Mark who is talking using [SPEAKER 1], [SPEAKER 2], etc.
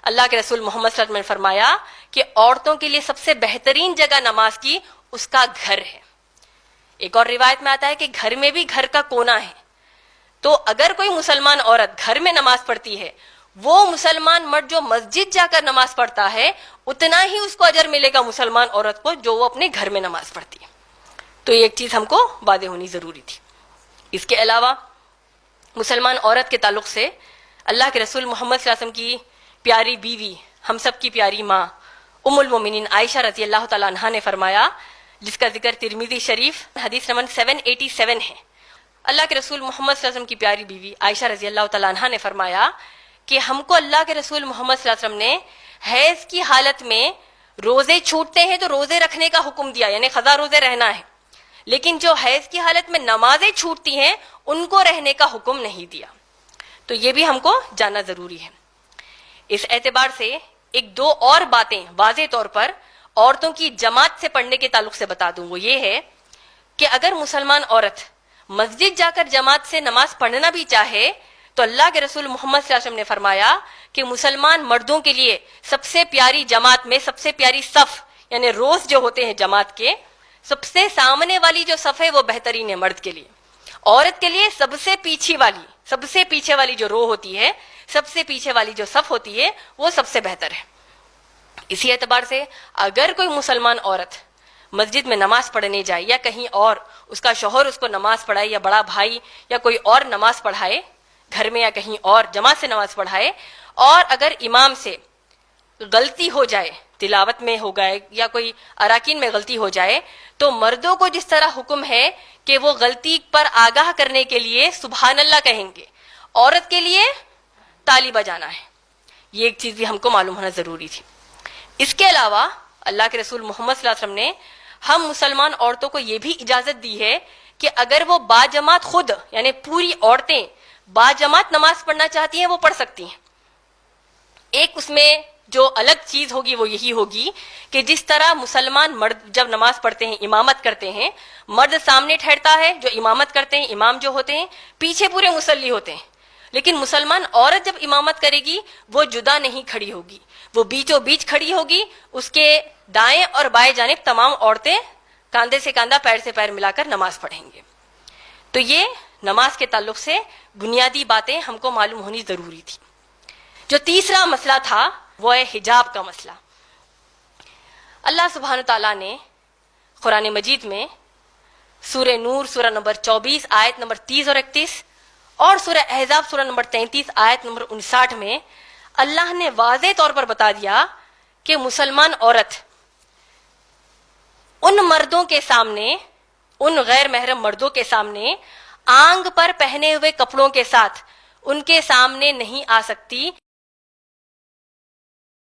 [SPEAKER 1] اللہ کے رسول محمد صلی اللہ علیہ وسلم نے فرمایا کہ عورتوں کے لیے سب سے بہترین جگہ نماز کی اس کا گھر ہے. ایک اور روایت میں آتا ہے کہ گھر میں بھی گھر کا کونا ہے. تو اگر کوئی مسلمان عورت گھر میں نماز پڑھتی ہے، وہ مسلمان مرد جو مسجد جا کر نماز پڑھتا ہے اتنا ہی اس کو اجر ملے گا مسلمان عورت کو جو وہ اپنے گھر میں نماز پڑھتی ہے. تو یہ ایک چیز ہم کو واضح ہونی ضروری تھی. اس کے علاوہ مسلمان عورت کے تعلق سے اللہ کے رسول محمد صلی اللہ علیہ وسلم کی پیاری بیوی، ہم سب کی پیاری ماں ام المومنین عائشہ رضی اللہ تعالیٰ عنہا نے فرمایا، جس کا ذکر ترمذی شریف حدیث نمبر 787 ہے. اللہ کے رسول محمد صلی اللہ علیہ وسلم کی پیاری بیوی عائشہ رضی اللہ تعالیٰ عنہا نے فرمایا کہ ہم کو اللہ کے رسول محمد صلی اللہ علیہ وسلم نے حیض کی حالت میں روزے چھوٹتے ہیں تو روزے رکھنے کا حکم دیا، یعنی قضا روزے رہنا ہے، لیکن جو حیض کی حالت میں نمازیں چھوٹتی ہیں ان کو رہنے کا حکم نہیں دیا. تو یہ بھی ہم کو جاننا ضروری ہے. اس اعتبار سے ایک دو اور باتیں واضح طور پر عورتوں کی جماعت سے پڑھنے کے تعلق سے بتا دوں. وہ یہ ہے کہ اگر مسلمان عورت مسجد جا کر جماعت سے نماز پڑھنا بھی چاہے تو اللہ کے رسول محمد صلی اللہ علیہ وسلم نے فرمایا کہ مسلمان مردوں کے لیے سب سے پیاری جماعت میں سب سے پیاری صف، یعنی روز جو ہوتے ہیں جماعت کے، سب سے سامنے والی جو صف ہے وہ بہترین ہے مرد کے لیے. عورت کے لیے سب سے پیچھے والی جو رو ہوتی ہے، سب سے پیچھے والی جو صف ہوتی ہے وہ سب سے بہتر ہے. اسی اعتبار سے اگر کوئی مسلمان عورت مسجد میں نماز پڑھنے جائے یا کہیں اور اس کا شوہر اس کو نماز پڑھائے یا بڑا بھائی یا کوئی اور نماز پڑھائے گھر میں یا کہیں اور جماعت سے نماز پڑھائے، اور اگر امام سے غلطی ہو جائے، تلاوت میں ہو گئے یا کوئی اراکین میں غلطی ہو جائے، تو مردوں کو جس طرح حکم ہے کہ وہ غلطی پر آگاہ کرنے کے لیے سبحان اللہ کہیں گے، عورت کے لیے تالی بجانا ہے. یہ ایک چیز بھی ہم کو معلوم ہونا ضروری تھی. اس کے علاوہ اللہ کے رسول محمد صلی اللہ علیہ وسلم نے ہم مسلمان عورتوں کو یہ بھی اجازت دی ہے کہ اگر وہ باجماعت خود، یعنی پوری عورتیں باجماعت نماز پڑھنا چاہتی ہیں وہ پڑھ سکتی ہیں. ایک اس میں جو الگ چیز ہوگی وہ یہی ہوگی کہ جس طرح مسلمان مرد جب نماز پڑھتے ہیں امامت کرتے ہیں، مرد سامنے ٹھہرتا ہے جو امامت کرتے ہیں، امام جو ہوتے ہیں پیچھے پورے مصلی ہوتے ہیں، لیکن مسلمان عورت جب امامت کرے گی وہ جدا نہیں کھڑی ہوگی، وہ بیچوں بیچ کھڑی ہوگی. اس کے دائیں اور بائیں جانب تمام عورتیں کاندھے سے کاندھا پیر سے پیر ملا کر نماز پڑھیں گے. تو یہ نماز کے تعلق سے بنیادی باتیں ہم کو معلوم ہونی ضروری تھی. جو تیسرا مسئلہ تھا وہ ہے حجاب کا مسئلہ. اللہ سبحانہ تعالیٰ نے قرآن مجید میں سورہ نور سورہ نمبر 24 آیت نمبر 30 اور 31 اور سورہ احزاب سورہ نمبر 33 آیت نمبر 59 میں اللہ نے واضح طور پر بتا دیا کہ مسلمان عورت ان مردوں کے سامنے، ان غیر محرم مردوں کے سامنے آنگ پر پہنے ہوئے کپڑوں کے ساتھ ان کے سامنے نہیں آ سکتی